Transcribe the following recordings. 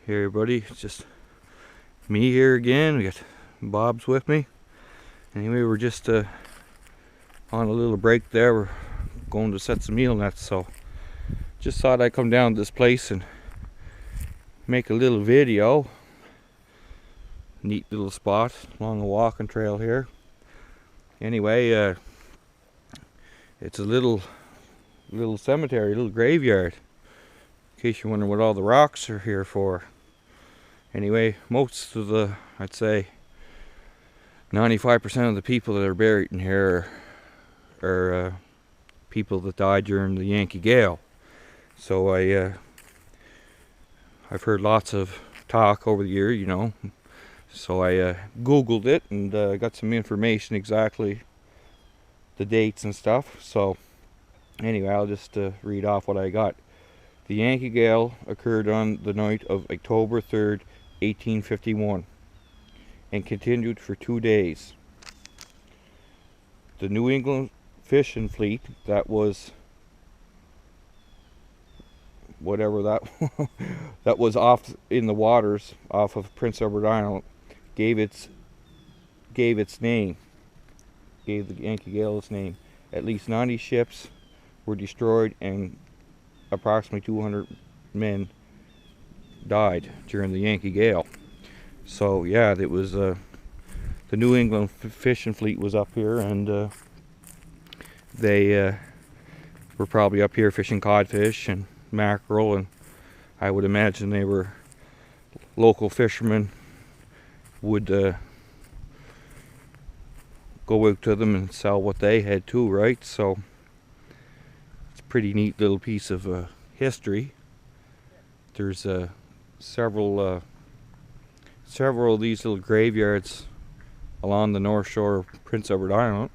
Hey everybody, it's just me here again. We got Bob's with me. Anyway, we're just on a little break there. We're going to set some eel nets, so just thought I'd come down to this place and make a little video. Neat little spot along the walking trail here. Anyway, it's a little cemetery, little graveyard. In case you're wondering what all the rocks are here for. Anyway, most of the, I'd say 95% of the people that are buried in here are people that died during the Yankee Gale. So I've heard lots of talk over the year, you know. So I Googled it and got some information, exactly the dates and stuff. So anyway, I'll just read off what I got. The Yankee Gale occurred on the night of October 3rd, 1851, and continued for 2 days. The New England fishing fleet, that was whatever that that was off in the waters off of Prince Edward Island, gave the Yankee Gale its name. At least 90 ships were destroyed and approximately 200 men died during the Yankee Gale. So yeah, it was the New England fishing fleet was up here, and they were probably up here fishing codfish and mackerel, and I would imagine they were local fishermen would go out to them and sell what they had too, right? So it's a pretty neat little piece of history. There's several of these little graveyards along the north shore of Prince Edward Island.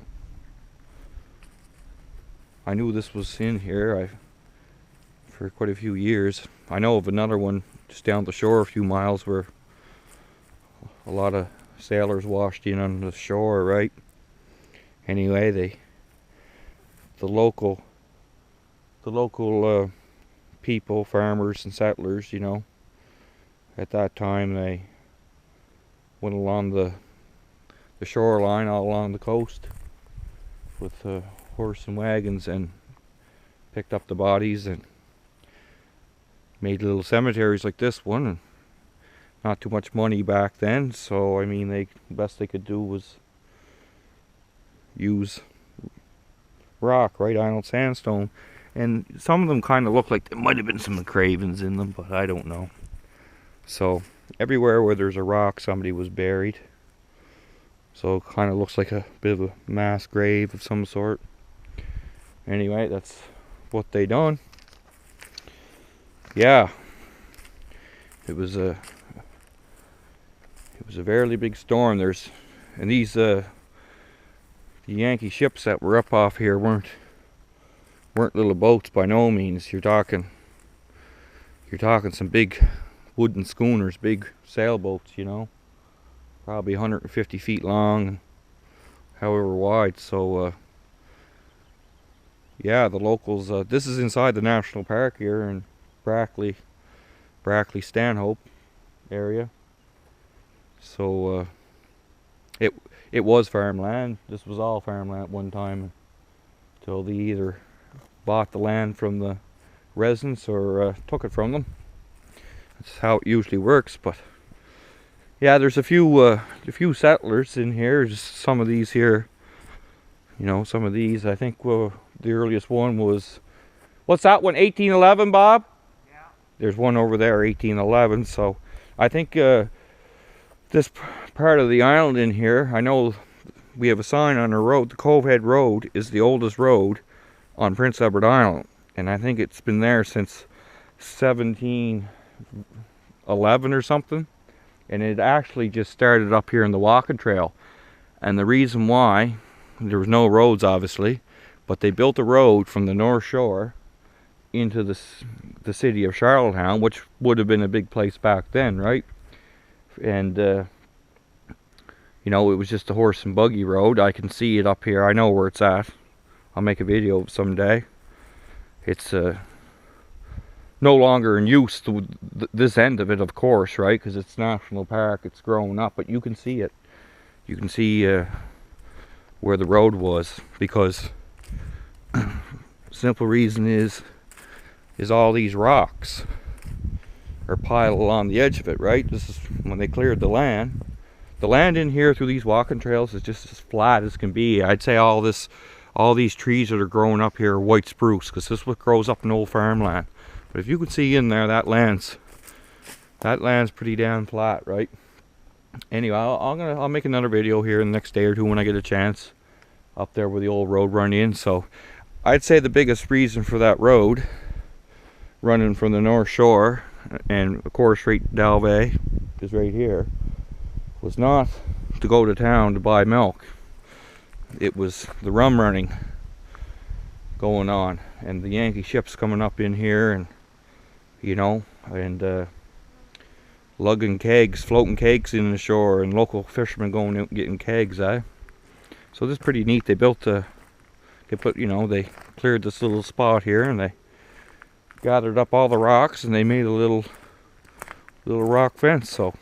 I knew this was in here for quite a few years. I know of another one just down the shore a few miles where a lot of sailors washed in on the shore, right? Anyway, the local people, farmers and settlers, you know, at that time they went along the shoreline all along the coast with horse and wagons and picked up the bodies and made little cemeteries like this one. And not too much money back then, so I mean, the best they could do was use rock, right, Island sandstone. And some of them kind of look like there might have been some engravings in them, but I don't know. So everywhere where there's a rock, somebody was buried. So it kind of looks like a bit of a mass grave of some sort. Anyway, that's what they done. Yeah, it was a fairly big storm. And these the Yankee ships that were up off here weren't little boats by no means. You're talking some big wooden schooners, big sailboats, you know, probably 150 feet long, however wide. So yeah, the locals, this is inside the national park here in Brackley Stanhope area. So it was farmland. This was all farmland at one time, until they either bought the land from the residents or took it from them. That's how it usually works. But yeah, there's a few settlers in here. Just some of these here, you know, some of these. I think the earliest one was, what's that one, 1811, Bob? Yeah. There's one over there, 1811. So I think this part of the island in here, I know we have a sign on the road. The Cove Head Road is the oldest road on Prince Edward Island, and I think it's been there since 1711 or something. And it actually just started up here in the walking trail. And the reason why, there was no roads obviously, but they built a road from the north shore into the city of Charlottetown, which would have been a big place back then, right? And you know, it was just a horse and buggy road. I can see it up here. I know where it's at. I'll make a video someday. It's no longer in use, this end of it, of course, right? Because it's national park, it's grown up, but you can see it. You can see where the road was, because simple reason is all these rocks are piled along the edge of it, right? This is when they cleared the land. The land in here through these walking trails is just as flat as can be. I'd say all these trees that are growing up here are white spruce, because this is what grows up in old farmland. But if you can see in there, that land's pretty damn flat, right? Anyway, I'll make another video here in the next day or two when I get a chance, up there where the old road run in. So I'd say the biggest reason for that road running from the North Shore, and of course right Dalvey is right here, was not to go to town to buy milk. It was the rum running going on, and the Yankee ships coming up in here, and you know, and lugging kegs, floating kegs in the shore, and local fishermen going out and getting kegs, eh? So this is pretty neat. They built they cleared this little spot here, and they gathered up all the rocks, and they made a little rock fence. So,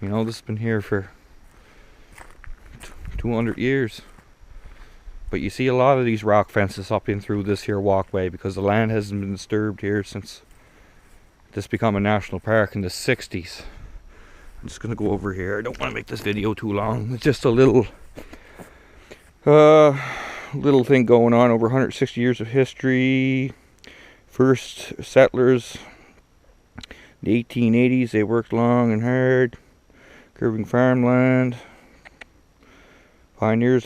you know, this has been here for 200 years. But you see a lot of these rock fences up in through this here walkway, because the land hasn't been disturbed here since this became a national park in the 60s. I'm just gonna go over here. I don't want to make this video too long. It's just a little thing going on. Over 160 years of history. First settlers, the 1880s, they worked long and hard, curving farmland. Pioneers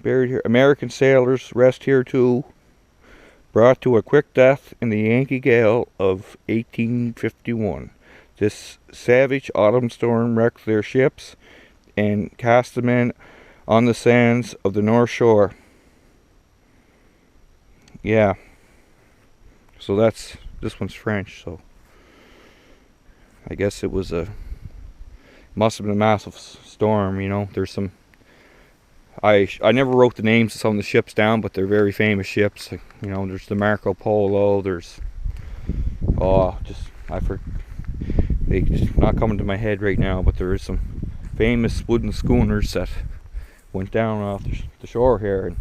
buried here. American sailors rest here too. Brought to a quick death in the Yankee Gale of 1851. This savage autumn storm wrecked their ships and cast the men on the sands of the North Shore. Yeah. So this one's French, so I guess it must have been a massive storm, you know. There's some, I never wrote the names of some of the ships down, but they're very famous ships. You know, there's the Marco Polo, there's, they just not coming to my head right now, but there is some famous wooden schooners that went down off the shore here,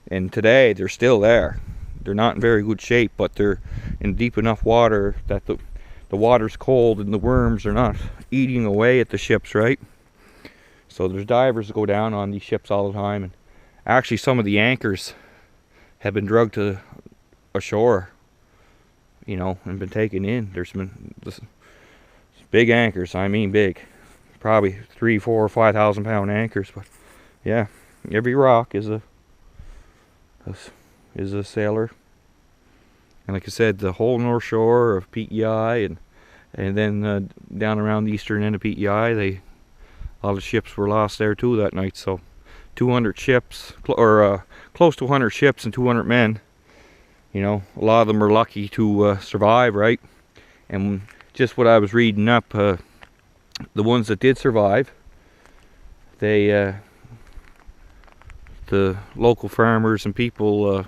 and today they're still there. They're not in very good shape, but they're in deep enough water that the water's cold and the worms are not eating away at the ships, right? So there's divers that go down on these ships all the time, and actually some of the anchors have been drugged to ashore, you know, and been taken in. There's been this big anchors, I mean big, probably 3, 4, 5,000 pound anchors. But yeah, every rock is a sailor. And like I said, the whole North Shore of PEI, and then down around the eastern end of PEI, a lot of ships were lost there too that night. So 200 ships, or close to 100 ships and 200 men. You know, a lot of them are lucky to survive, right? And just what I was reading up, the ones that did survive, the local farmers and people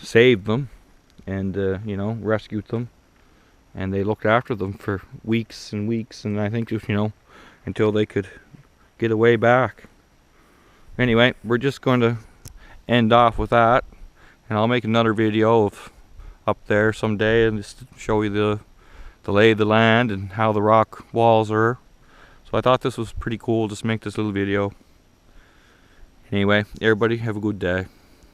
saved them, and you know, rescued them, and they looked after them for weeks and weeks, and I think, you know, until they could get away back. Anyway, we're just going to end off with that, and I'll make another video of up there someday, and just show you the lay of the land and how the rock walls are. So I thought this was pretty cool, just make this little video. Anyway, everybody have a good day.